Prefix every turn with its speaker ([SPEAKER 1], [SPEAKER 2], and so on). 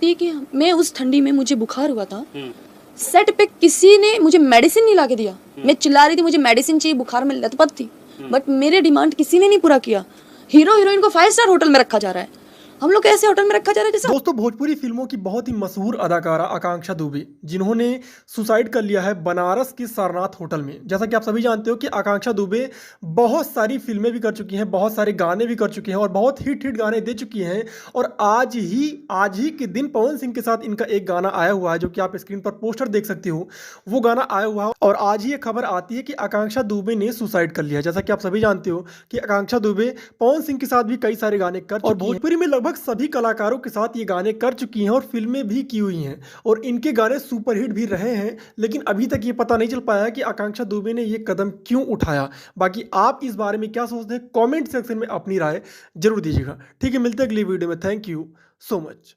[SPEAKER 1] ठीक है, मैं उस ठंडी में मुझे बुखार हुआ था, सेट पे किसी ने मुझे मेडिसिन नहीं लाके दिया। मैं चिल्ला रही थी मुझे मेडिसिन चाहिए, बुखार में लथपथ थी, बट मेरे डिमांड किसी ने नहीं पूरा किया। हीरो हीरोइन को 5 स्टार होटल में रखा जा रहा है, हम लोग कैसे होटल में रखा जा रहा है जैसा।
[SPEAKER 2] दोस्तों, भोजपुरी फिल्मों की बहुत ही मशहूर अदाकारा आकांक्षा दुबे, जिन्होंने सुसाइड कर लिया है बनारस के सारनाथ होटल में। जैसा कि आप सभी जानते हो कि आकांक्षा दुबे बहुत सारी फिल्में भी कर चुकी हैं, बहुत सारे गाने भी कर चुकी हैं और बहुत हिट गाने दे चुकी हैं। और आज ही के दिन पवन सिंह के साथ इनका एक गाना आया हुआ है, जो कि आप स्क्रीन पर पोस्टर देख सकते हो। वो गाना आया हुआ है और आज ही ये खबर आती है कि आकांक्षा दुबे ने सुसाइड कर लिया। जैसा कि आप सभी जानते हो कि आकांक्षा दुबे पवन सिंह के साथ भी कई सारे गाने कर चुकी हैं और भोजपुरी में लगभग सभी कलाकारों के साथ ये गाने कर चुकी हैं और फिल्में भी की हुई हैं और इनके गाने सुपरहिट भी रहे हैं। लेकिन अभी तक ये पता नहीं चल पाया कि आकांक्षा दुबे ने ये कदम क्यों उठाया। बाकी आप इस बारे में क्या सोचते हैं, कमेंट सेक्शन में अपनी राय जरूर दीजिएगा। ठीक है, मिलते हैं अगली वीडियो में। Thank you so much.